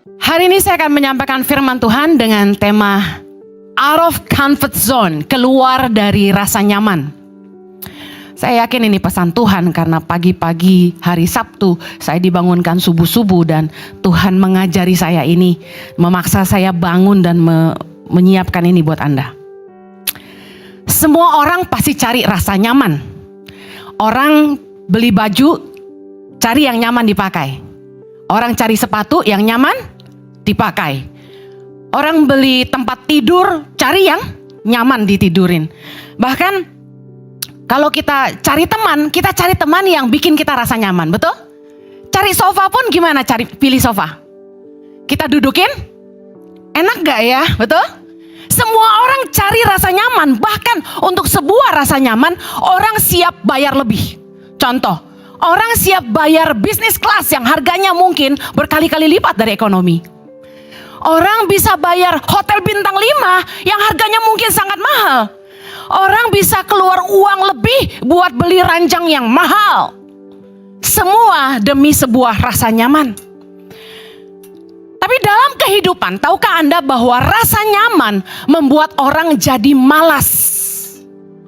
Hari ini saya akan menyampaikan firman Tuhan dengan tema out of comfort zone, keluar dari rasa nyaman. Saya yakin ini pesan Tuhan karena pagi-pagi hari Sabtu saya dibangunkan subuh-subuh dan Tuhan mengajari saya ini, memaksa saya bangun dan menyiapkan ini buat Anda. Semua orang pasti cari rasa nyaman. Orang beli baju, cari yang nyaman dipakai. Orang cari sepatu yang nyaman dipakai. Orang beli tempat tidur, cari yang nyaman ditidurin. Bahkan kalau kita cari teman yang bikin kita rasa nyaman, betul? Cari sofa pun gimana pilih sofa? Kita dudukin, enak gak ya, betul? Semua orang cari rasa nyaman, bahkan untuk sebuah rasa nyaman, orang siap bayar lebih. Contoh, orang siap bayar bisnis kelas yang harganya mungkin berkali-kali lipat dari ekonomi. Orang bisa bayar hotel bintang 5 yang harganya mungkin sangat mahal. Orang bisa keluar uang lebih buat beli ranjang yang mahal. Semua demi sebuah rasa nyaman. Tapi dalam kehidupan, tahukah Anda bahwa rasa nyaman membuat orang jadi malas?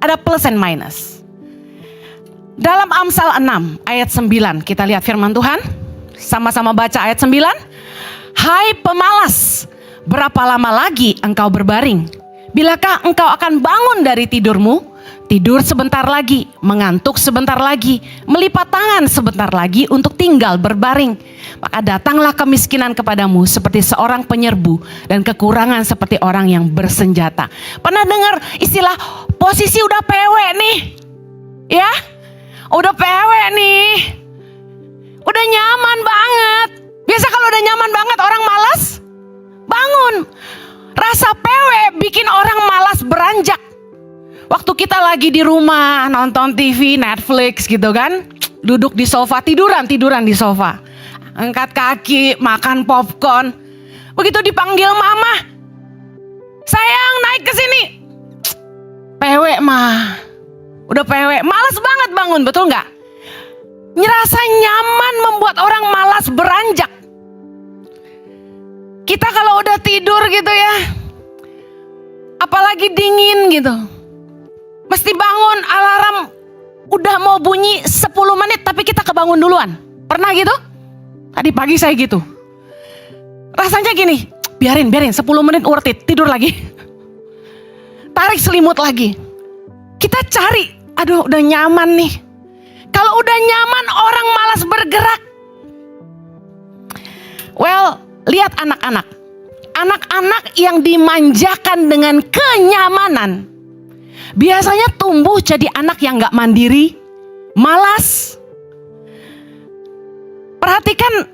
Ada plus and minus. Dalam Amsal 6 ayat 9, kita lihat firman Tuhan. Sama-sama baca ayat 9. Hai pemalas, berapa lama lagi engkau berbaring? Bilakah engkau akan bangun dari tidurmu? Tidur sebentar lagi, mengantuk sebentar lagi, melipat tangan sebentar lagi untuk tinggal berbaring. Maka datanglah kemiskinan kepadamu seperti seorang penyerbu dan kekurangan seperti orang yang bersenjata. Pernah dengar istilah posisi udah PW nih? Ya? Udah PW nih. Udah nyaman banget. Biasa kalau udah nyaman banget orang malas bangun. Rasa PW bikin orang malas beranjak. Waktu kita lagi di rumah nonton TV, Netflix gitu kan, duduk di sofa, tiduran di sofa, angkat kaki, makan popcorn. Begitu dipanggil mama, sayang naik ke sini, PW mah, udah PW, malas banget bangun, betul nggak? Ngerasa nyaman membuat orang malas beranjak. Kita kalau udah tidur gitu ya, apalagi dingin gitu, mesti bangun, alarm udah mau bunyi 10 menit tapi kita kebangun duluan. Pernah gitu? Tadi pagi saya gitu. Rasanya gini, biarin 10 menit worth it, tidur lagi. Tarik selimut lagi. Kita cari, aduh udah nyaman nih. Kalau udah nyaman orang malas bergerak. Well, lihat anak-anak. Anak-anak yang dimanjakan dengan kenyamanan biasanya tumbuh jadi anak yang gak mandiri, malas. Perhatikan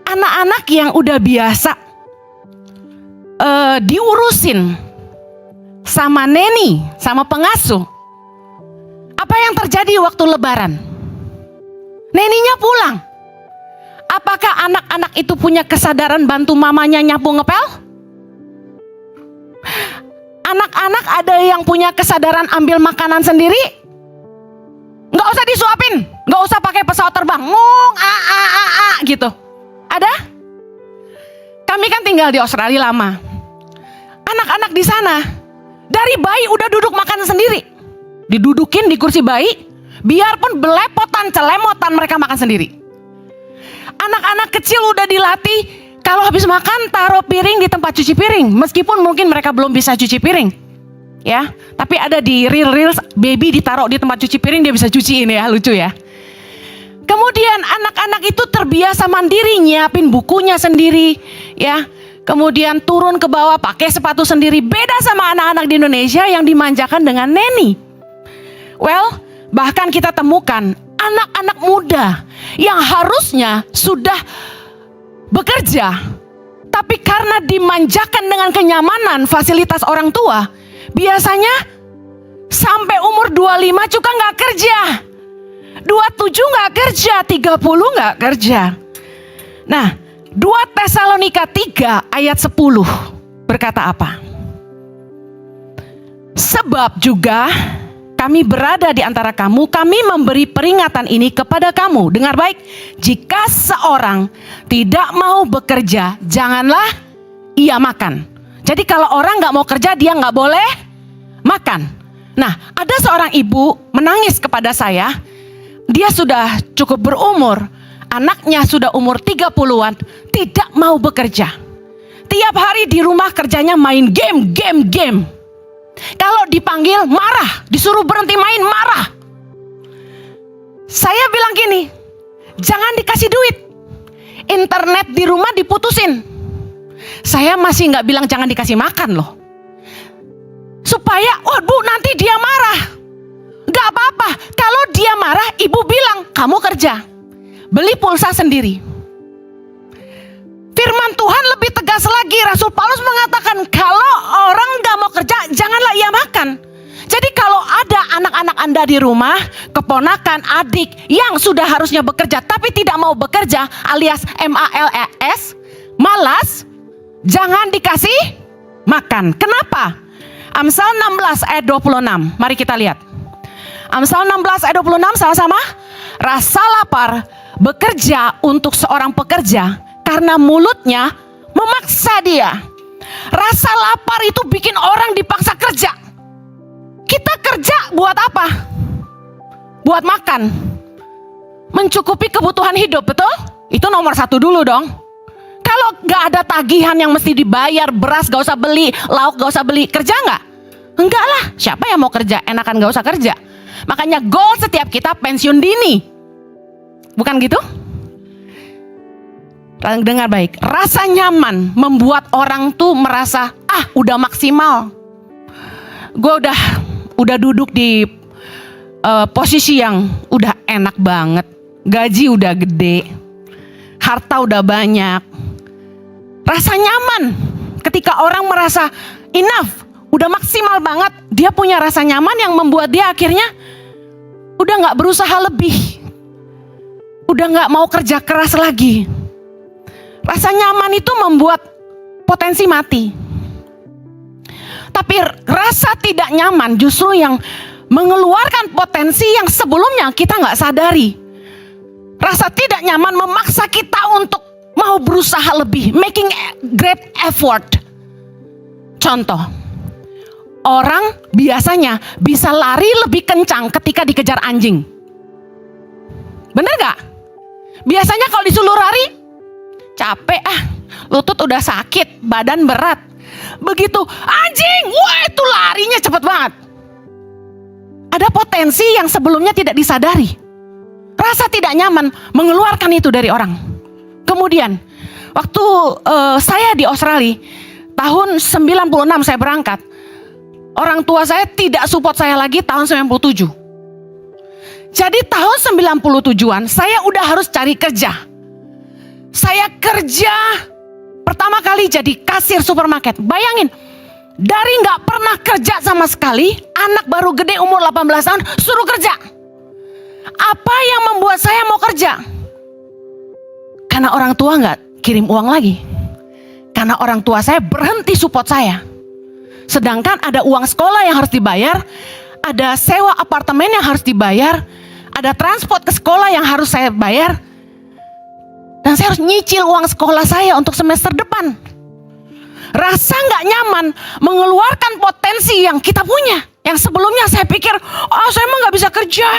anak-anak yang udah biasa diurusin sama neni, sama pengasuh. Apa yang terjadi waktu lebaran? Neninya pulang. Apakah anak-anak itu punya kesadaran bantu mamanya nyapu ngepel? Anak-anak ada yang punya kesadaran ambil makanan sendiri? Nggak usah disuapin, nggak usah pakai pesawat terbang, ngong gitu. Ada? Kami kan tinggal di Australia lama. Anak-anak di sana dari bayi udah duduk makan sendiri, didudukin di kursi bayi, biarpun belepotan, celemotan mereka makan sendiri. Anak-anak kecil udah dilatih kalau habis makan taruh piring di tempat cuci piring, meskipun mungkin mereka belum bisa cuci piring, ya. Tapi ada di reels baby ditaruh di tempat cuci piring dia bisa cuciin ya, lucu ya. Kemudian anak-anak itu terbiasa mandiri, nyiapin bukunya sendiri, ya. Kemudian turun ke bawah pakai sepatu sendiri. Beda sama anak-anak di Indonesia yang dimanjakan dengan neni. Well, bahkan kita temukan anak-anak muda yang harusnya sudah bekerja, tapi karena dimanjakan dengan kenyamanan fasilitas orang tua, biasanya sampai umur 25 juga gak kerja, 27 gak kerja, 30 gak kerja. Nah, 2 Tesalonika 3 ayat 10 berkata apa? Sebab juga kami berada di antara kamu, kami memberi peringatan ini kepada kamu. Dengar baik, jika seorang tidak mau bekerja, janganlah ia makan. Jadi kalau orang gak mau kerja, dia gak boleh makan. Nah, ada seorang ibu menangis kepada saya. Dia sudah cukup berumur, anaknya sudah umur 30-an, tidak mau bekerja. Tiap hari di rumah kerjanya main game. Kalau dipanggil marah, disuruh berhenti main marah. Saya bilang gini, jangan dikasih duit, internet di rumah diputusin. Saya masih gak bilang jangan dikasih makan loh, supaya Bu nanti dia marah. Gak apa-apa, kalau dia marah ibu bilang kamu kerja, beli pulsa sendiri. Firman Tuhan lebih tegas lagi. Rasul Paulus mengatakan kalau orang gak mau kerja, janganlah ia makan. Jadi kalau ada anak-anak Anda di rumah, keponakan, adik yang sudah harusnya bekerja tapi tidak mau bekerja, alias MALS, malas, jangan dikasih makan. Kenapa? Amsal 16 ayat 26. Mari kita lihat. Amsal 16 ayat 26 sama-sama. Rasa lapar bekerja untuk seorang pekerja, karena mulutnya memaksa dia. Rasa lapar itu bikin orang dipaksa kerja. Kita kerja buat apa? Buat makan, mencukupi kebutuhan hidup, betul? Itu nomor satu dulu dong. Kalau gak ada tagihan yang mesti dibayar, beras gak usah beli, lauk gak usah beli, kerja gak? Enggak lah, siapa yang mau kerja? Enakan gak usah kerja. Makanya goal setiap kita pensiun dini. Bukan gitu? Dengar baik, rasa nyaman membuat orang tuh merasa, udah maksimal. Gue udah duduk di posisi yang udah enak banget. Gaji udah gede, harta udah banyak. Rasa nyaman ketika orang merasa enough, udah maksimal banget. Dia punya rasa nyaman yang membuat dia akhirnya udah gak berusaha lebih, udah gak mau kerja keras lagi. Rasa nyaman itu membuat potensi mati. Tapi rasa tidak nyaman justru yang mengeluarkan potensi yang sebelumnya kita gak sadari. Rasa tidak nyaman memaksa kita untuk mau berusaha lebih, making great effort. Contoh, orang biasanya bisa lari lebih kencang ketika dikejar anjing. Bener gak? Biasanya kalau disuruh lari, capek lutut udah sakit, badan berat. Begitu anjing, wah itu larinya cepat banget. Ada potensi yang sebelumnya tidak disadari. Rasa tidak nyaman mengeluarkan itu dari orang. Kemudian waktu saya di Australia tahun 96 saya berangkat. Orang tua saya tidak support saya lagi tahun 97. Jadi tahun 97-an saya udah harus cari kerja. Saya kerja pertama kali jadi kasir supermarket. Bayangin, dari gak pernah kerja sama sekali, anak baru gede umur 18 tahun suruh kerja. Apa yang membuat saya mau kerja? Karena orang tua gak kirim uang lagi. Karena orang tua saya berhenti support saya. Sedangkan ada uang sekolah yang harus dibayar, ada sewa apartemen yang harus dibayar, ada transport ke sekolah yang harus saya bayar. Dan saya harus nyicil uang sekolah saya untuk semester depan. Rasa gak nyaman mengeluarkan potensi yang kita punya. Yang sebelumnya saya pikir, saya emang gak bisa kerja.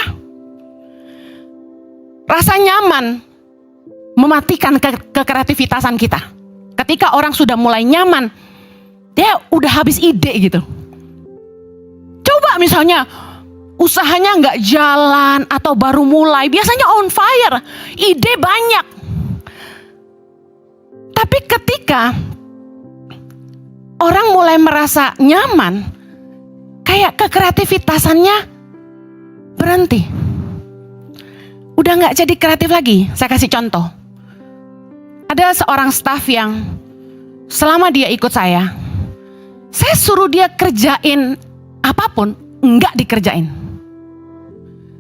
Rasa nyaman mematikan kekreativitasan kita. Ketika orang sudah mulai nyaman, dia udah habis ide gitu. Coba misalnya usahanya gak jalan atau baru mulai, biasanya on fire, ide banyak. Tapi ketika orang mulai merasa nyaman, kayak kekreativitasannya berhenti. Udah gak jadi kreatif lagi. Saya kasih contoh. Ada seorang staf yang selama dia ikut saya suruh dia kerjain apapun, enggak dikerjain.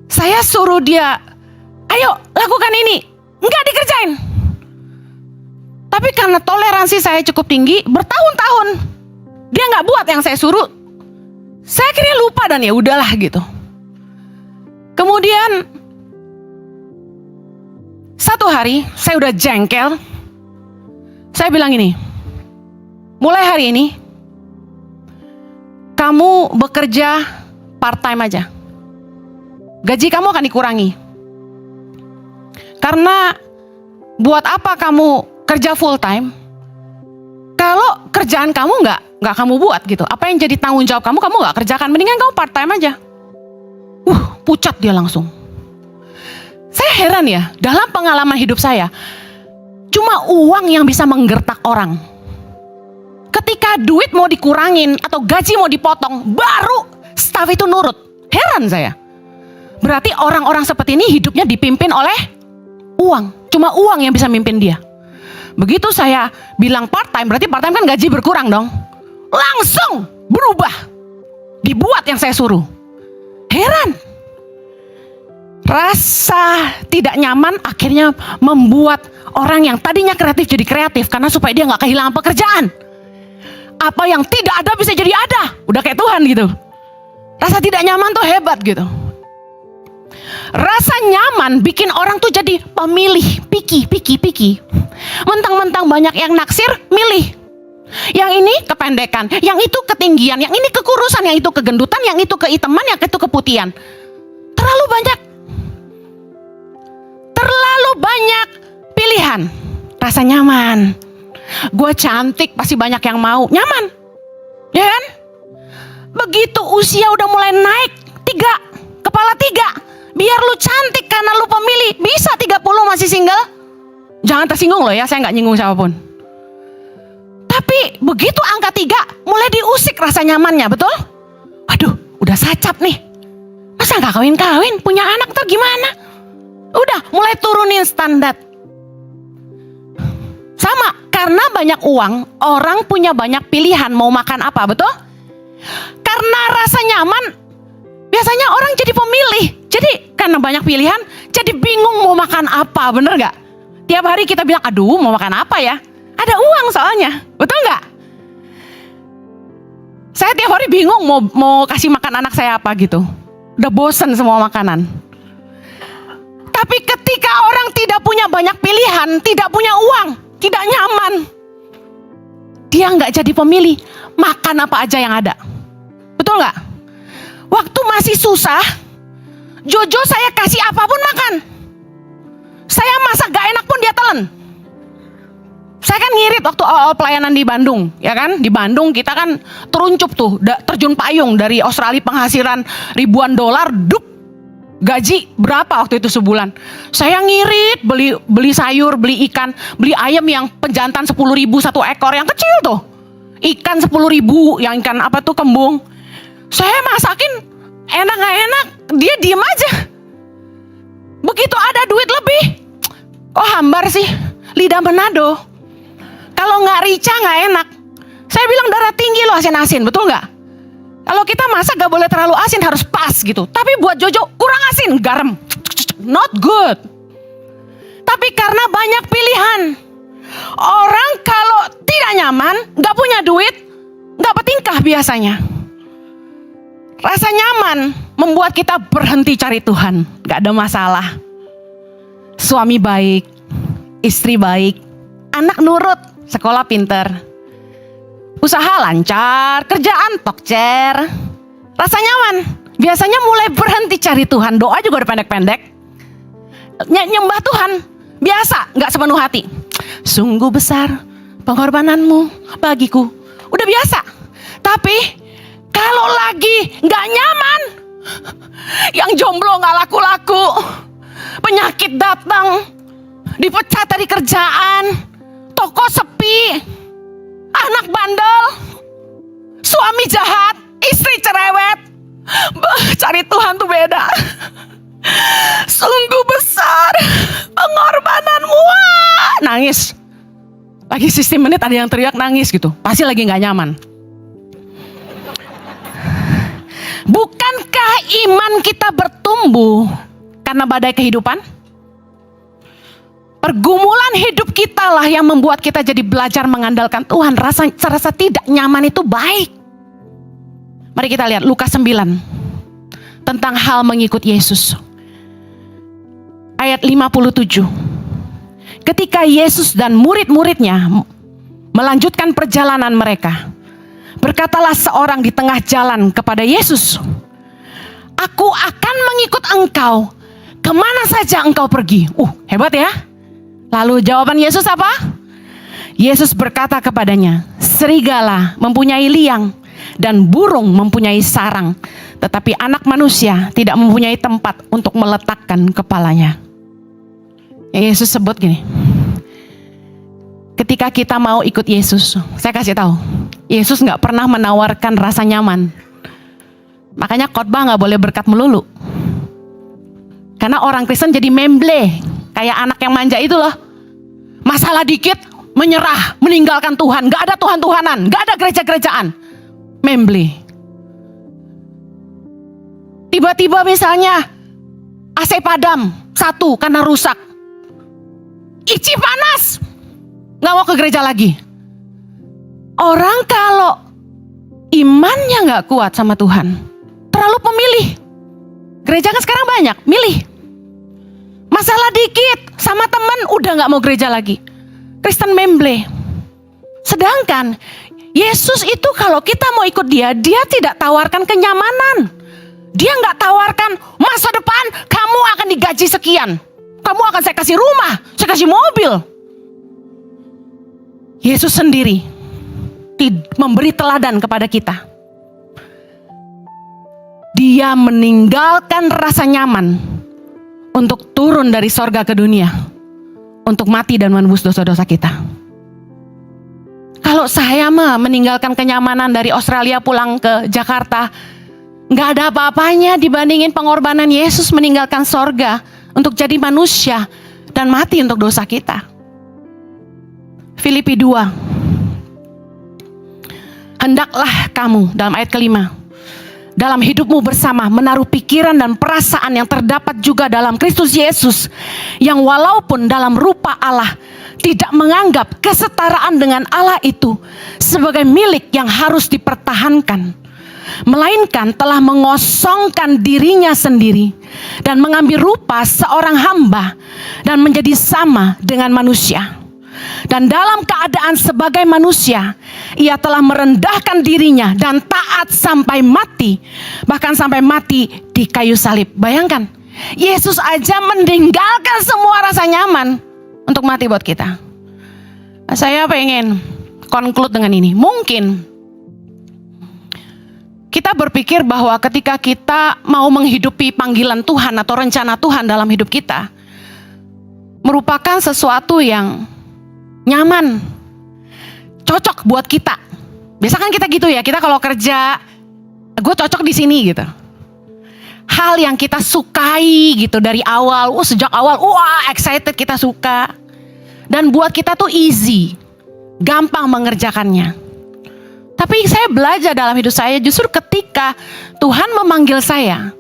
Saya suruh dia, ayo lakukan ini, enggak dikerjain. Tapi karena toleransi saya cukup tinggi, bertahun-tahun dia nggak buat yang saya suruh. Saya akhirnya lupa dan ya udahlah gitu. Kemudian satu hari saya udah jengkel. Saya bilang ini, mulai hari ini kamu bekerja part time aja. Gaji kamu akan dikurangi. Karena buat apa kamu kerja full time kalau kerjaan kamu nggak kamu buat gitu? Apa yang jadi tanggung jawab kamu nggak kerjakan? Mendingan kamu part time aja. Pucat dia langsung. Saya heran ya, dalam pengalaman hidup saya, cuma uang yang bisa menggertak orang. Ketika duit mau dikurangin atau gaji mau dipotong, baru staff itu nurut. Heran saya. Berarti orang-orang seperti ini hidupnya dipimpin oleh uang. Cuma uang yang bisa mimpin dia. Begitu saya bilang part time, berarti part time kan gaji berkurang dong. Langsung berubah. Dibuat yang saya suruh. Heran. Rasa tidak nyaman akhirnya membuat orang yang tadinya kreatif jadi kreatif. Karena supaya dia gak kehilangan pekerjaan. Apa yang tidak ada bisa jadi ada. Udah kayak Tuhan gitu. Rasa tidak nyaman tuh hebat gitu. Rasa nyaman bikin orang tuh jadi pemilih. Piki. Mentang-mentang banyak yang naksir, milih. Yang ini kependekan, yang itu ketinggian, yang ini kekurusan, yang itu kegendutan, yang itu keiteman, yang itu keputihan. Terlalu banyak pilihan. Rasa nyaman. Gue cantik pasti banyak yang mau. Nyaman. Ya kan? Begitu usia udah mulai naik 3, kepala 3. Biar lu cantik karena lu pemilih. Bisa 30 masih single. Jangan tersinggung loh ya, saya gak nyinggung siapapun. Tapi begitu angka 3 mulai diusik rasa nyamannya, betul? Waduh, udah sacap nih. Masa gak kawin-kawin, punya anak ntar gimana? Udah mulai turunin standar. Sama, karena banyak uang, orang punya banyak pilihan mau makan apa, betul? Karena rasa nyaman, biasanya orang jadi pemilih. Jadi karena banyak pilihan, jadi bingung mau makan apa, bener gak? Tiap hari kita bilang, aduh mau makan apa ya? Ada uang soalnya, betul gak? Saya tiap hari bingung mau kasih makan anak saya apa gitu. Udah bosen semua makanan. Tapi ketika orang tidak punya banyak pilihan, tidak punya uang, tidak nyaman, dia gak jadi pemilih, makan apa aja yang ada. Betul gak? Waktu masih susah, Jojo saya kasih apapun makan. Saya masak gak enak pun dia telan. Saya kan ngirit waktu awal pelayanan di Bandung, ya kan? Di Bandung kita kan teruncup tuh, terjun payung dari Australia penghasilan ribuan dolar, gaji berapa waktu itu sebulan. Saya ngirit, beli sayur, beli ikan, beli ayam yang penjantan 10.000 satu ekor, yang kecil tuh. Ikan 10.000, yang ikan apa tuh, kembung. Saya masakin enak gak enak, dia diem aja. Begitu ada duit lebih, kok hambar sih, lidah Manado. Kalau gak rica gak enak. Saya bilang darah tinggi loh asin-asin, betul gak? Kalau kita masak gak boleh terlalu asin, harus pas gitu. Tapi buat Jojo kurang asin, garam, not good. Tapi karena banyak pilihan, orang kalau tidak nyaman, gak punya duit, gak bertingkah biasanya. Rasa nyaman membuat kita berhenti cari Tuhan. Gak ada masalah. Suami baik, istri baik, anak nurut, sekolah pinter, usaha lancar, kerjaan tokcer. Rasa nyaman. Biasanya mulai berhenti cari Tuhan. Doa juga udah pendek-pendek. Nyembah Tuhan. Biasa, gak sepenuh hati. Sungguh besar pengorbananmu bagiku. Udah biasa. Tapi kalau lagi gak nyaman, yang jomblo gak laku-laku, penyakit datang, dipecat dari kerjaan, toko sepi, anak bandel, suami jahat, istri cerewet. Cari Tuhan tuh beda. Sungguh besar pengorbananmu. Nangis. Lagi 60 menit ada yang teriak nangis gitu. Pasti lagi gak nyaman. Bukankah iman kita bertumbuh karena badai kehidupan? Pergumulan hidup kita lah yang membuat kita jadi belajar mengandalkan Tuhan. Rasa tidak nyaman itu baik. Mari kita lihat Lukas 9. tentang hal mengikut Yesus. Ayat 57. Ketika Yesus dan murid-muridnya melanjutkan perjalanan mereka, berkatalah seorang di tengah jalan kepada Yesus, "Aku akan mengikut engkau kemana saja engkau pergi." Hebat ya. Lalu jawaban Yesus apa? Yesus berkata kepadanya, "Serigala mempunyai liang dan burung mempunyai sarang, tetapi anak manusia tidak mempunyai tempat untuk meletakkan kepalanya." Yesus sebut gini, ketika kita mau ikut Yesus, saya kasih tahu, Yesus gak pernah menawarkan rasa nyaman. Makanya khotbah gak boleh berkat melulu. Karena orang Kristen jadi memble, kayak anak yang manja itu loh. Masalah dikit, menyerah, meninggalkan Tuhan. Gak ada Tuhan-Tuhanan, gak ada gereja-gerejaan. Memble. Tiba-tiba misalnya AC padam, satu karena rusak. Ici panas, gak mau ke gereja lagi. Orang kalau imannya gak kuat sama Tuhan, terlalu pemilih. Gereja kan sekarang banyak, milih. Masalah dikit, sama teman udah gak mau gereja lagi. Kristen memble. Sedangkan Yesus itu kalau kita mau ikut dia tidak tawarkan kenyamanan. Dia gak tawarkan masa depan kamu akan digaji sekian. Kamu akan saya kasih rumah, saya kasih mobil. Yesus sendiri memberi teladan kepada kita. Dia meninggalkan rasa nyaman untuk turun dari sorga ke dunia, untuk mati dan menebus dosa-dosa kita. Kalau saya meninggalkan kenyamanan dari Australia pulang ke Jakarta, gak ada apa-apanya dibandingin pengorbanan Yesus meninggalkan sorga untuk jadi manusia dan mati untuk dosa kita. Filipi 2. Hendaklah kamu, dalam ayat kelima, dalam hidupmu bersama menaruh pikiran dan perasaan yang terdapat juga dalam Kristus Yesus, yang walaupun dalam rupa Allah tidak menganggap kesetaraan dengan Allah itu sebagai milik yang harus dipertahankan, melainkan telah mengosongkan dirinya sendiri dan mengambil rupa seorang hamba dan menjadi sama dengan manusia. Dan dalam keadaan sebagai manusia, ia telah merendahkan dirinya dan taat sampai mati, bahkan sampai mati di kayu salib. Bayangkan, Yesus aja meninggalkan semua rasa nyaman untuk mati buat kita. Saya pengen conclude dengan ini. Mungkin kita berpikir bahwa ketika kita mau menghidupi panggilan Tuhan atau rencana Tuhan dalam hidup kita, merupakan sesuatu yang nyaman, cocok buat kita. Biasa kan kita gitu ya, kita kalau kerja, gue cocok di sini gitu. Hal yang kita sukai gitu dari awal, sejak awal, excited, kita suka. Dan buat kita tuh easy, gampang mengerjakannya. Tapi saya belajar dalam hidup saya justru ketika Tuhan memanggil saya,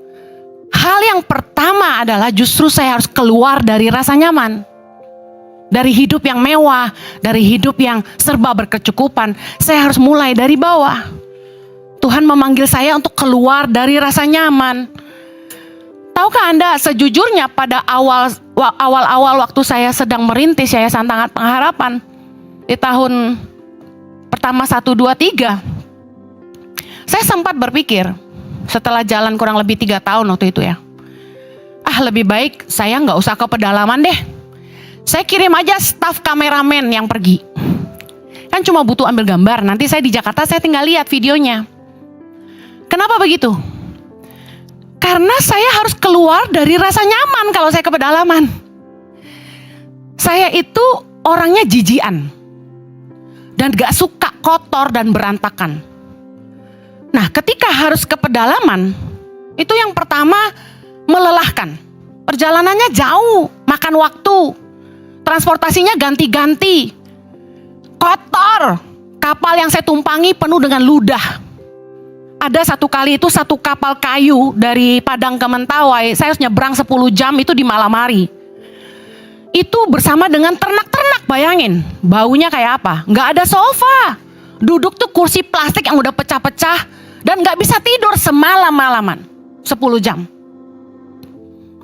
hal yang pertama adalah justru saya harus keluar dari rasa nyaman. Dari hidup yang mewah, dari hidup yang serba berkecukupan, saya harus mulai dari bawah. Tuhan memanggil saya untuk keluar dari rasa nyaman. Tahukah Anda, sejujurnya pada awal-awal waktu saya sedang merintis Yayasan Tangan Pengharapan, di tahun pertama 1, 2, 3, saya sempat berpikir, setelah jalan kurang lebih 3 tahun waktu itu ya, lebih baik saya gak usah ke pedalaman deh. Saya kirim aja staf kameramen yang pergi. Kan cuma butuh ambil gambar. Nanti saya di Jakarta, saya tinggal lihat videonya. Kenapa begitu? Karena saya harus keluar dari rasa nyaman kalau saya ke pedalaman. Saya itu orangnya jijian. Dan gak suka kotor dan berantakan. Nah, ketika harus ke pedalaman, itu yang pertama melelahkan. Perjalanannya jauh, makan waktu. Transportasinya ganti-ganti, kotor. Kapal yang saya tumpangi penuh dengan ludah. Ada satu kali itu satu kapal kayu dari Padang ke Mentawai, saya harus nyebrang 10 jam itu di malam hari. Itu bersama dengan ternak-ternak, bayangin. Baunya kayak apa? Gak ada sofa. Duduk tuh kursi plastik yang udah pecah-pecah dan gak bisa tidur semalam-malaman. 10 jam.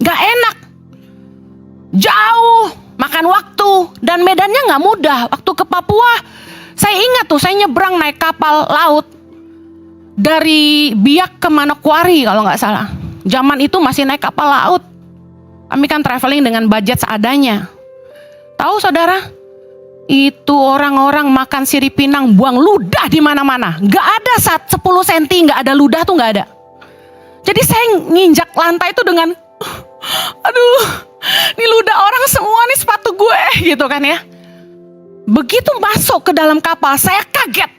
Gak enak. Jauh, makan waktu, dan medannya gak mudah. Waktu ke Papua, saya ingat tuh, saya nyebrang naik kapal laut dari Biak ke Manokwari kalau gak salah. Zaman itu masih naik kapal laut. Kami kan traveling dengan budget seadanya. Tahu saudara, itu orang-orang makan sirip pinang, buang ludah di mana-mana. Gak ada 10 senti gak ada ludah tuh gak ada. Jadi saya nginjak lantai itu dengan, aduh, ini ludah orang semua nih sepatu gue gitu kan ya. Begitu masuk ke dalam kapal, saya kaget.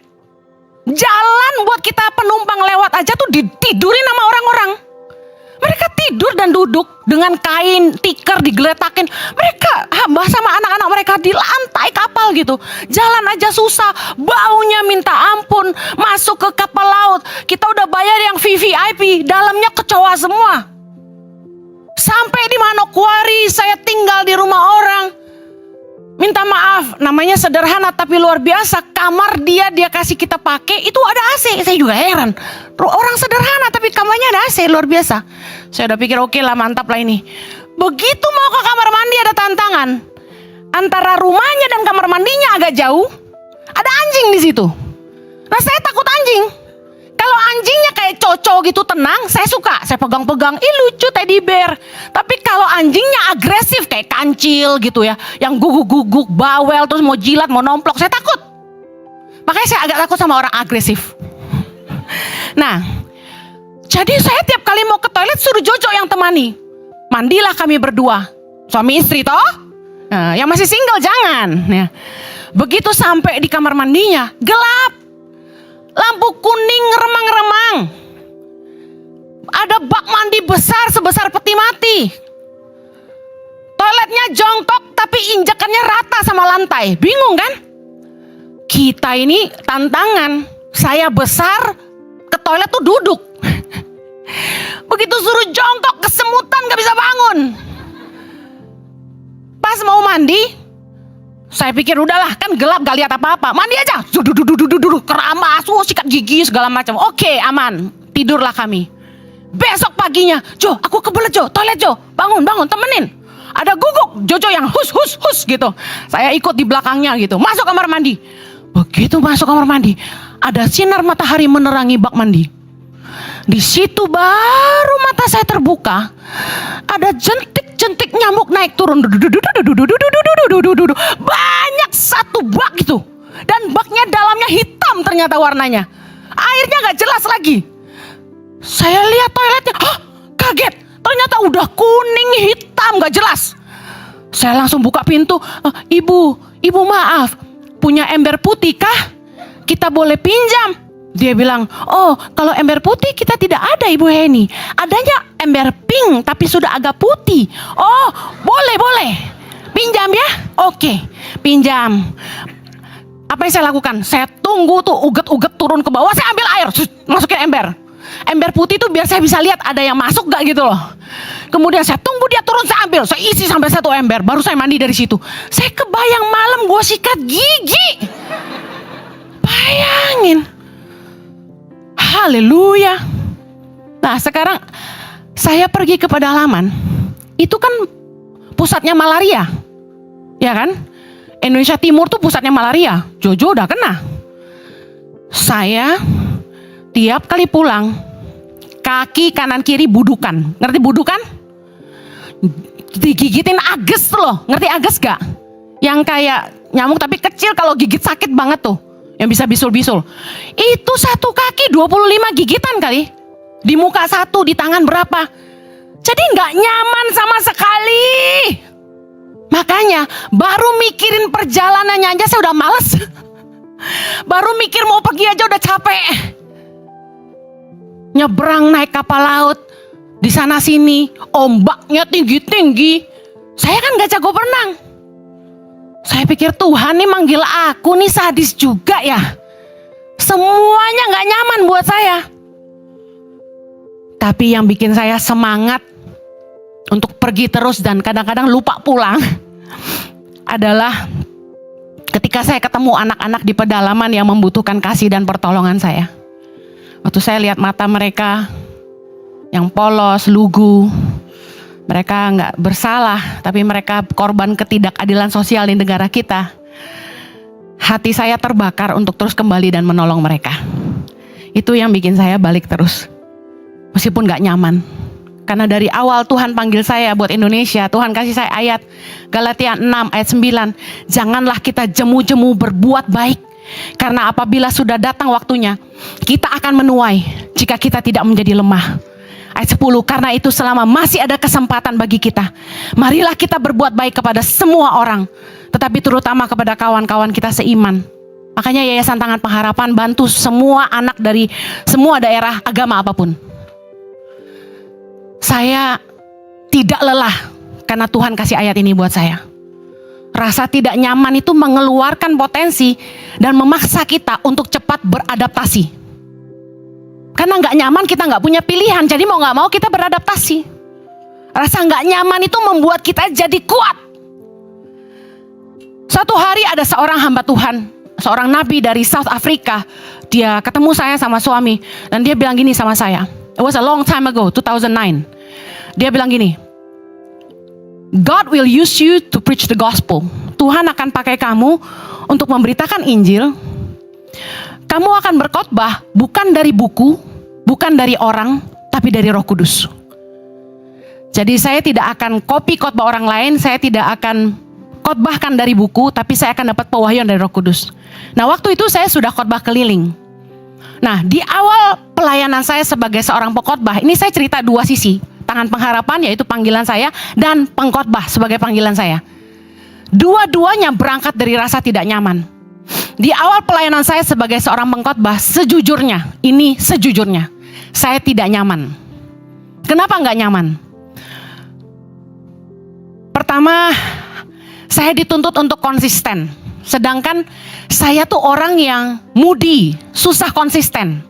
Jalan buat kita penumpang lewat aja tuh ditidurin sama orang-orang. Mereka tidur dan duduk dengan kain tikar digeletakin. Mereka hamba sama anak-anak mereka di lantai kapal gitu. Jalan aja susah, baunya minta ampun. Masuk ke kapal laut, kita udah bayar yang VVIP, dalamnya kecoa semua. Sampai di Manokwari, saya tinggal di rumah orang. Minta maaf, namanya sederhana tapi luar biasa. Kamar dia kasih kita pakai, itu ada AC. Saya juga heran. Orang sederhana tapi kamarnya ada AC, luar biasa. Saya udah pikir oke lah, mantap lah ini. Begitu mau ke kamar mandi ada tantangan. Antara rumahnya dan kamar mandinya agak jauh. Ada anjing di situ. Nah, saya takut anjing. Kalau anjingnya kayak Coco gitu tenang, saya suka. Saya pegang-pegang, lucu teddy bear. Tapi kalau anjingnya agresif kayak kancil gitu ya, yang guguk-guguk, bawel, terus mau jilat, mau nomplok, saya takut. Makanya saya agak takut sama orang agresif. Nah, jadi saya tiap kali mau ke toilet suruh Jojo yang temani. Mandilah kami berdua, suami istri toh. Nah, yang masih single jangan. Ya. Begitu sampai di kamar mandinya, gelap. Lampu kuning remang-remang. Ada bak mandi besar sebesar peti mati. Toiletnya jongkok tapi injakannya rata sama lantai. Bingung kan? Kita ini tantangan. Saya besar, ke toilet tuh duduk. Begitu suruh jongkok kesemutan gak bisa bangun. Pas mau mandi, saya pikir udahlah kan gelap gak lihat apa-apa. Mandi aja. Keramas, sikat gigi segala macam. Oke, aman. Tidurlah kami. Besok paginya, Jo, aku kebelet Jo, toilet Jo. Bangun, temenin. Ada guguk, Jojo yang hus gitu. Saya ikut di belakangnya gitu. Masuk kamar mandi. Begitu masuk kamar mandi, ada sinar matahari menerangi bak mandi. Di situ baru mata saya terbuka. Ada jentik nyamuk naik turun. Banyak satu bak gitu. Dan baknya dalamnya hitam ternyata warnanya. Airnya gak jelas lagi. Saya lihat toiletnya, kaget. Ternyata udah kuning hitam gak jelas. Saya langsung buka pintu. Ibu maaf, punya ember putih kah? Kita boleh pinjam? Dia bilang, oh kalau ember putih kita tidak ada Ibu Heni. Adanya ember pink tapi sudah agak putih. Oh boleh. Pinjam ya? Oke, pinjam. Apa yang saya lakukan? Saya tunggu tuh uget-uget turun ke bawah. Saya ambil air, masukin ember. Ember putih tuh biar saya bisa lihat ada yang masuk gak gitu loh. Kemudian saya tunggu dia turun, saya ambil. Saya isi sampai 1 ember, baru saya mandi dari situ. Saya kebayang malam gue sikat gigi. Bayangin. Haleluya. Nah sekarang saya pergi ke pedalaman. Itu kan pusatnya malaria. Ya kan? Indonesia Timur tuh pusatnya malaria. Jojo udah kena. Saya tiap kali pulang, kaki kanan kiri budukan. Ngerti budukan? Digigitin ages loh. Ngerti ages gak? Yang kayak nyamuk tapi kecil, kalau gigit sakit banget tuh. Yang bisa bisul-bisul. Itu satu kaki 25 gigitan kali. Di muka 1, di tangan berapa. Jadi gak nyaman sama sekali. Makanya baru mikirin perjalanannya aja saya udah males. Baru mikir mau pergi aja udah capek. Nyebrang naik kapal laut. Di sana sini ombaknya tinggi-tinggi. Saya kan gak jago berenang. Saya pikir Tuhan nih manggil aku nih sadis juga ya. Semuanya gak nyaman buat saya. Tapi yang bikin saya semangat untuk pergi terus dan kadang-kadang lupa pulang adalah ketika saya ketemu anak-anak di pedalaman yang membutuhkan kasih dan pertolongan saya. Waktu saya lihat mata mereka yang polos, lugu. Mereka nggak bersalah, tapi mereka korban ketidakadilan sosial di negara kita. Hati saya terbakar untuk terus kembali dan menolong mereka. Itu yang bikin saya balik terus. Meskipun nggak nyaman. Karena dari awal Tuhan panggil saya buat Indonesia. Tuhan kasih saya ayat Galatia 6 ayat 9. Janganlah kita jemu-jemu berbuat baik. Karena apabila sudah datang waktunya, kita akan menuai jika kita tidak menjadi lemah. Ayat 10, karena itu selama masih ada kesempatan bagi kita, marilah kita berbuat baik kepada semua orang, tetapi terutama kepada kawan-kawan kita seiman. Makanya Yayasan Tangan Pengharapan bantu semua anak dari semua daerah agama apapun. Saya tidak lelah karena Tuhan kasih ayat ini buat saya. Rasa tidak nyaman itu mengeluarkan potensi dan memaksa kita untuk cepat beradaptasi. Karena nggak nyaman kita nggak punya pilihan, jadi mau nggak mau kita beradaptasi. Rasa nggak nyaman itu membuat kita jadi kuat. Suatu hari ada seorang hamba Tuhan, seorang nabi dari South Africa. Dia ketemu saya sama suami dan dia bilang gini sama saya. It was a long time ago, 2009. Dia bilang gini, God will use you to preach the gospel. Tuhan akan pakai kamu untuk memberitakan Injil. Kamu akan berkhotbah bukan dari buku, bukan dari orang, tapi dari Roh Kudus. Jadi saya tidak akan copy khotbah orang lain, saya tidak akan khotbahkan dari buku, tapi saya akan dapat pewahyuan dari Roh Kudus. Nah, waktu itu saya sudah khotbah keliling. Nah, di awal pelayanan saya sebagai seorang pengkhotbah, ini saya cerita dua sisi. Tangan Pengharapan yaitu panggilan saya, dan pengkhotbah sebagai panggilan saya. Dua-duanya berangkat dari rasa tidak nyaman. Di awal pelayanan saya sebagai seorang pengkhotbah, sejujurnya, ini sejujurnya, saya tidak nyaman. Kenapa nggak nyaman? Pertama, saya dituntut untuk konsisten. Sedangkan saya tuh orang yang moody, susah konsisten.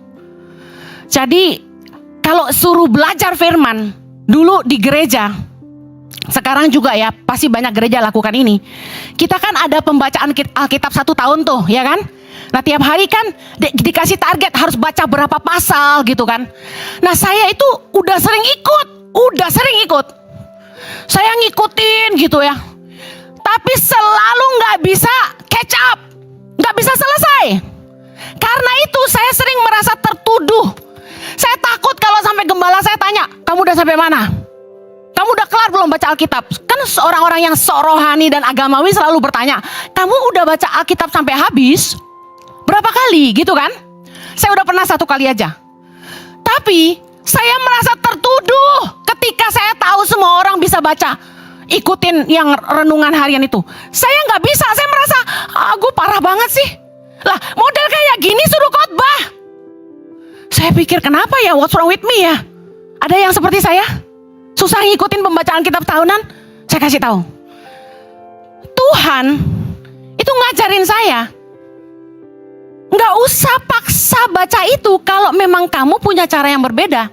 Jadi kalau suruh belajar firman, dulu di gereja, sekarang juga ya pasti banyak gereja lakukan ini. Kita kan ada pembacaan Alkitab 1 tahun tuh, ya kan? Nah tiap hari kan dikasih target harus baca berapa pasal gitu kan. Nah saya itu udah sering ikut. Saya ngikutin gitu ya. Tapi selalu gak bisa catch up, gak bisa selesai. Karena itu saya sering merasa tertuduh. Saya takut kalau sampai gembala saya tanya, kamu udah sampai mana? Kamu udah kelar belum baca Alkitab? Kan orang-orang yang sok rohani dan agamawi selalu bertanya, kamu udah baca Alkitab sampai habis? Berapa kali gitu kan? Saya udah pernah 1 kali aja. Tapi saya merasa tertuduh ketika saya tahu semua orang bisa baca, ikutin yang renungan harian itu. Saya gak bisa, saya merasa, gue parah banget sih. Lah model kayak gini suruh khotbah. Saya pikir kenapa ya, what's wrong with me ya? Ada yang seperti saya? Susah ngikutin pembacaan kitab tahunan? Saya kasih tahu. Tuhan itu ngajarin saya, nggak usah paksa baca itu kalau memang kamu punya cara yang berbeda.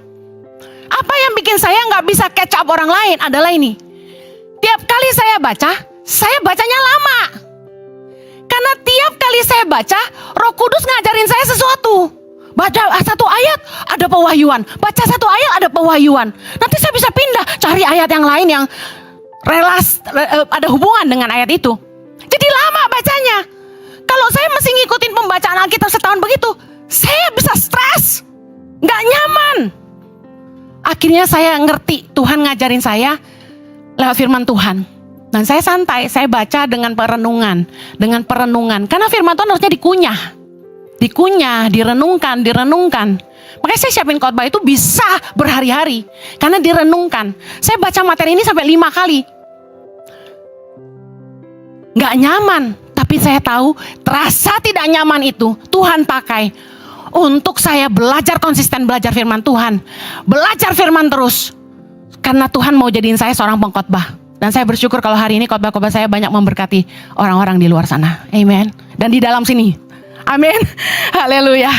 Apa yang bikin saya nggak bisa catch up orang lain adalah ini. Tiap kali saya bacanya lama. Karena tiap kali saya baca, Roh Kudus ngajarin saya sesuatu. Baca 1 ayat ada pewahyuan, baca 1 ayat ada pewahyuan. Nanti saya bisa pindah cari ayat yang lain yang ada hubungan dengan ayat itu. Jadi lama bacanya. Kalau saya mesti ngikutin pembacaan Alkitab setahun begitu, saya bisa stres, nggak nyaman. Akhirnya saya ngerti Tuhan ngajarin saya lewat firman Tuhan. Dan saya santai, saya baca dengan perenungan. Karena firman Tuhan harusnya dikunyah, direnungkan. Makanya saya siapin khotbah itu bisa berhari-hari, karena direnungkan. Saya baca materi ini sampai 5 kali. Gak nyaman, tapi saya tahu terasa tidak nyaman itu Tuhan pakai untuk saya belajar konsisten, belajar firman Tuhan. Belajar firman terus. Karena Tuhan mau jadiin saya seorang pengkhotbah. Dan saya bersyukur kalau hari ini khotbah-khotbah saya banyak memberkati orang-orang di luar sana. Amen. Dan di dalam sini. Amin. Haleluya.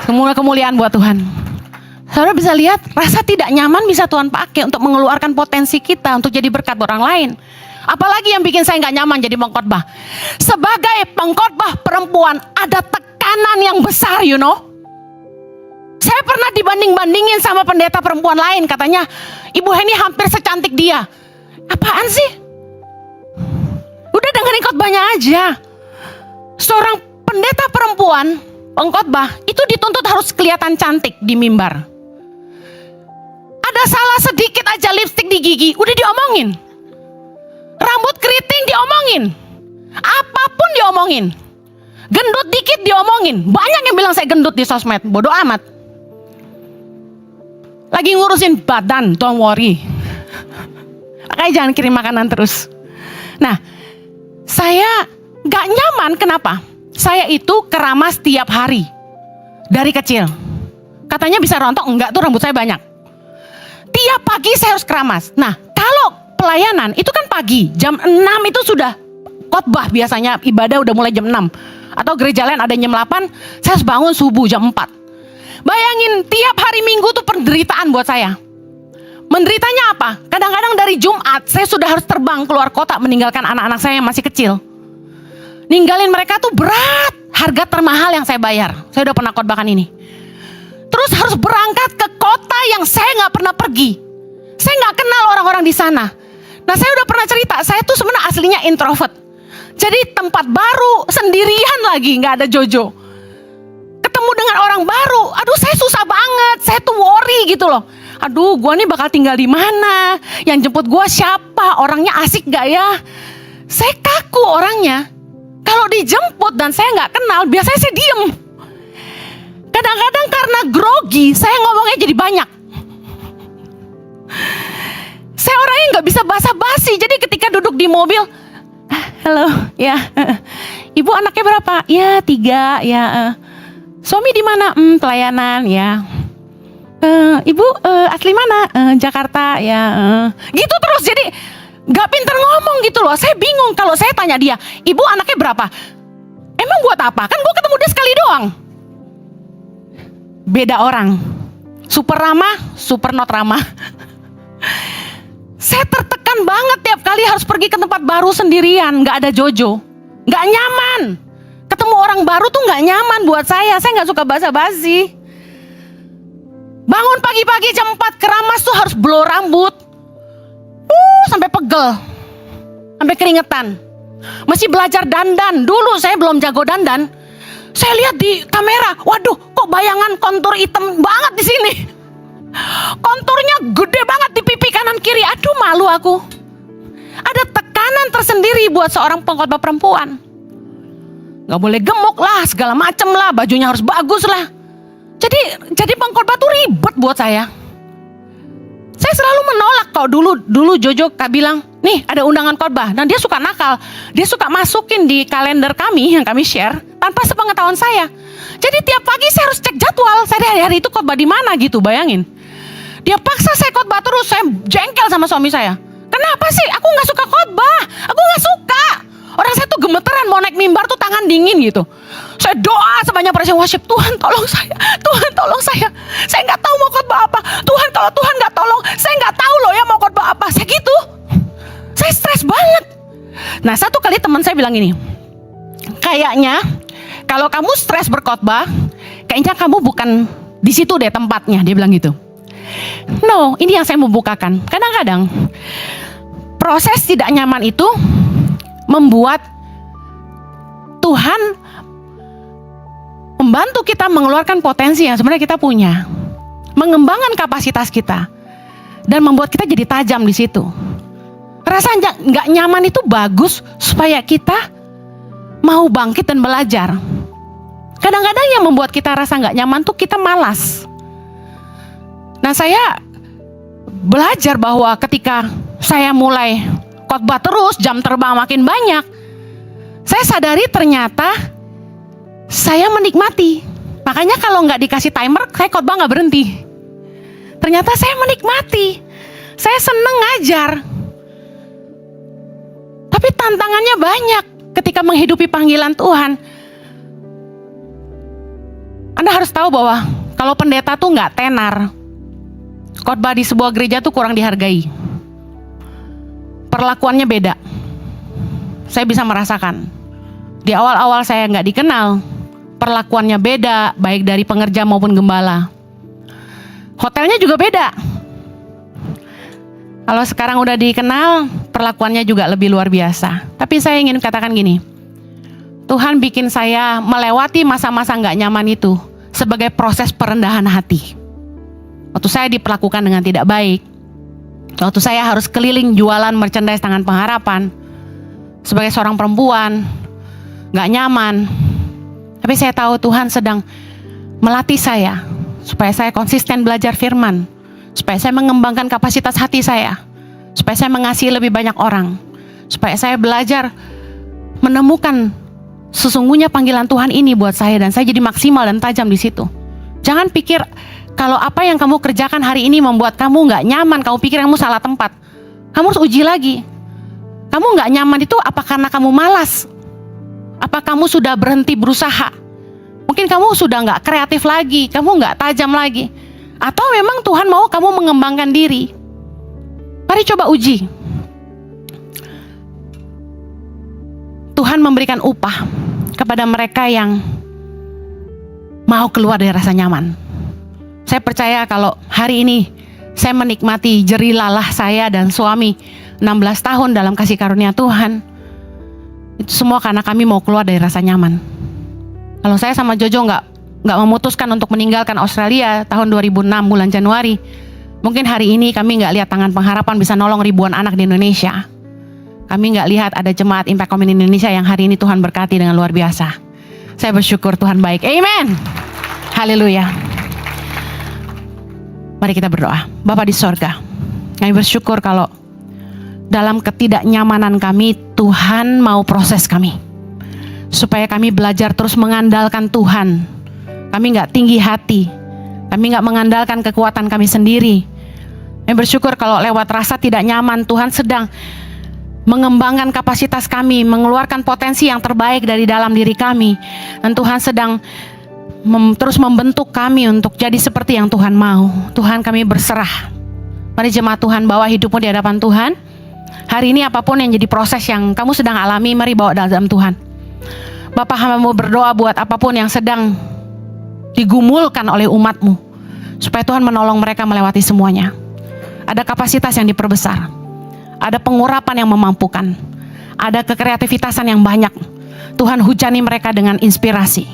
Semua kemuliaan buat Tuhan. Saudara bisa lihat, rasa tidak nyaman bisa Tuhan pakai untuk mengeluarkan potensi kita untuk jadi berkat buat orang lain. Apalagi yang bikin saya gak nyaman jadi pengkhotbah. Sebagai pengkhotbah perempuan, ada tekanan yang besar, you know. Saya Saya pernah dibanding-bandingin sama pendeta perempuan lain. Katanya, Ibu Heni hampir secantik dia. Apaan sih? Udah dengerin khotbahnya aja. Seorang pendeta perempuan, pengkhotbah, itu dituntut harus kelihatan cantik di mimbar. Ada salah sedikit aja lipstik di gigi, udah diomongin. Rambut keriting diomongin. Apapun diomongin. Gendut dikit diomongin. Banyak yang bilang saya gendut di sosmed. Bodoh amat. Lagi ngurusin badan, don't worry. Makanya jangan kirim makanan terus. Nah, saya gak nyaman, kenapa? Saya itu keramas tiap hari. Dari kecil. Katanya bisa rontok, enggak tuh rambut saya banyak. Tiap pagi saya harus keramas. Nah, kalau pelayanan itu kan pagi. Jam 6 itu sudah khotbah biasanya. Ibadah udah mulai jam 6. Atau gereja lain ada jam 8, saya harus bangun subuh jam 4. Bayangin, tiap hari Minggu tuh penderitaan buat saya. Menderitanya apa? Kadang-kadang dari Jumat, saya sudah harus terbang keluar kota meninggalkan anak-anak saya yang masih kecil. Ninggalin mereka tuh berat. Harga termahal yang saya bayar. Saya udah pernah khotbahkan ini. Terus harus berangkat ke kota yang saya gak pernah pergi. Saya gak kenal orang-orang di sana. Nah, saya udah pernah cerita, saya tuh sebenarnya aslinya introvert. Jadi tempat baru, sendirian lagi, gak ada Jojo. Ketemu dengan orang baru, aduh saya susah banget, saya tuh worry gitu loh. Aduh, gua nih bakal tinggal di mana? Yang jemput gua siapa? Orangnya asik gak ya? Saya kaku orangnya. Kalau dijemput dan saya gak kenal, biasanya saya diem. Kadang-kadang karena grogi, saya ngomongnya jadi banyak. Saya orangnya gak bisa basa-basi, jadi ketika duduk di mobil, halo, ya, ibu anaknya berapa? Ya 3, ya. Suami di mana? Pelayanan, ya. Ibu asli mana? Jakarta, ya. Gitu terus, jadi gak pinter ngomong gitu loh. Saya bingung kalau saya tanya dia, ibu anaknya berapa? Emang buat apa? Kan gue ketemu dia sekali doang. Beda orang. Super ramah, super not ramah. Saya tertekan banget tiap kali harus pergi ke tempat baru sendirian. Gak ada Jojo. Gak nyaman. Ketemu orang baru tuh gak nyaman buat saya. Saya gak suka basa-basi. Bangun pagi-pagi jam 4 keramas tuh harus blow rambut. Sampai pegel. Sampai keringetan. Masih belajar dandan. Dulu saya belum jago dandan. Saya lihat di kamera. Waduh, kok bayangan kontur hitam banget di sini. Konturnya gede banget di pipi kanan kiri. Aduh, malu aku. Ada tekanan tersendiri buat seorang pengkhotbah perempuan. Gak boleh gemuk lah, segala macem lah, bajunya harus bagus lah. Jadi pengkhotbah tuh ribet buat saya. Saya selalu menolak. Kalau dulu Jojo bilang, nih ada undangan khotbah. Dan dia suka nakal. Dia suka masukin di kalender kami yang kami share tanpa sepengetahuan saya. Jadi tiap pagi saya harus cek jadwal. Saya hari itu khotbah di mana gitu, bayangin. Dia paksa saya khotbah terus, saya jengkel sama suami saya. Kenapa sih? Aku gak suka khotbah. Aku gak suka. Orang saya tuh gemeteran mau naik mimbar tuh tangan dingin gitu. Saya doa sebanyak praise and worship. Tuhan tolong saya. Tuhan tolong saya. Saya gak tahu mau khotbah apa. Tuhan kalau Tuhan gak tolong, saya gak tahu loh ya mau khotbah apa. Saya gitu. Saya stres banget. Nah, satu kali teman saya bilang ini. Kayaknya kalau kamu stres berkhotbah, kayaknya kamu bukan di situ deh tempatnya. Dia bilang gitu. No, ini yang saya mau bukakan. Kadang-kadang proses tidak nyaman itu membuat Tuhan membantu kita mengeluarkan potensi yang sebenarnya kita punya, mengembangkan kapasitas kita, dan membuat kita jadi tajam di situ. Rasa nggak nyaman itu bagus supaya kita mau bangkit dan belajar. Kadang-kadang yang membuat kita rasa nggak nyaman tuh kita malas. Nah, saya belajar bahwa ketika saya mulai khotbah terus, jam terbang makin banyak, saya sadari ternyata saya menikmati. Makanya kalau nggak dikasih timer, saya khotbah nggak berhenti. Ternyata saya menikmati. Saya seneng ngajar. Tapi tantangannya banyak ketika menghidupi panggilan Tuhan. Anda harus tahu bahwa kalau pendeta tuh nggak tenar, khotbah di sebuah gereja tuh kurang dihargai. Perlakuannya beda. Saya bisa merasakan. Di awal-awal saya nggak dikenal, perlakuannya beda, baik dari pengerja maupun gembala. Hotelnya juga beda. Kalau sekarang udah dikenal, perlakuannya juga lebih luar biasa. Tapi saya ingin katakan gini, Tuhan bikin saya melewati masa-masa gak nyaman itu sebagai proses perendahan hati. Waktu saya diperlakukan dengan tidak baik, waktu saya harus keliling jualan merchandise Tangan Pengharapan, sebagai seorang perempuan, gak nyaman. Tapi saya tahu Tuhan sedang melatih saya, supaya saya konsisten belajar firman, supaya saya mengembangkan kapasitas hati saya, supaya saya mengasihi lebih banyak orang, supaya saya belajar menemukan sesungguhnya panggilan Tuhan ini buat saya, dan saya jadi maksimal dan tajam di situ. Jangan pikir kalau apa yang kamu kerjakan hari ini membuat kamu gak nyaman, kamu pikir kamu salah tempat. Kamu harus uji lagi. Kamu gak nyaman itu apa karena kamu malas? Apa kamu sudah berhenti berusaha? Mungkin kamu sudah gak kreatif lagi, kamu gak tajam lagi. Atau memang Tuhan mau kamu mengembangkan diri. Mari coba uji. Tuhan memberikan upah kepada mereka yang mau keluar dari rasa nyaman. Saya percaya kalau hari ini saya menikmati jerih lelah saya dan suami 16 tahun dalam kasih karunia Tuhan, itu semua karena kami mau keluar dari rasa nyaman. Kalau saya sama Jojo nggak memutuskan untuk meninggalkan Australia tahun 2006 bulan Januari, mungkin hari ini kami nggak lihat Tangan Pengharapan bisa nolong ribuan anak di Indonesia. Kami nggak lihat ada jemaat Impact Community Indonesia yang hari ini Tuhan berkati dengan luar biasa. Saya bersyukur Tuhan baik. Amen. Haleluya. Mari kita berdoa. Bapa di sorga, kami bersyukur kalau dalam ketidaknyamanan kami, Tuhan mau proses kami, supaya kami belajar terus mengandalkan Tuhan. Kami gak tinggi hati, kami gak mengandalkan kekuatan kami sendiri. Kami bersyukur kalau lewat rasa tidak nyaman, Tuhan sedang mengembangkan kapasitas kami, mengeluarkan potensi yang terbaik dari dalam diri kami. Dan Tuhan sedang terus membentuk kami untuk jadi seperti yang Tuhan mau. Tuhan, kami berserah. Mari jemaat Tuhan bawa hidupmu di hadapan Tuhan. Hari ini apapun yang jadi proses yang kamu sedang alami, mari bawa dalam Tuhan. Bapa, hamba-Mu berdoa buat apapun yang sedang digumulkan oleh umat-Mu, supaya Tuhan menolong mereka melewati semuanya. Ada kapasitas yang diperbesar, ada pengurapan yang memampukan, ada kekreativitasan yang banyak. Tuhan hujani mereka dengan inspirasi,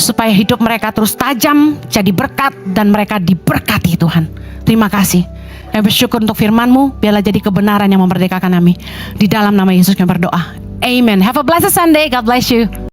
supaya hidup mereka terus tajam, jadi berkat, dan mereka diberkati Tuhan. Terima kasih. Kami bersyukur untuk firman-Mu, biarlah jadi kebenaran yang memerdekakan kami. Di dalam nama Yesus kami berdoa. Amen. Have a blessed Sunday. God bless you.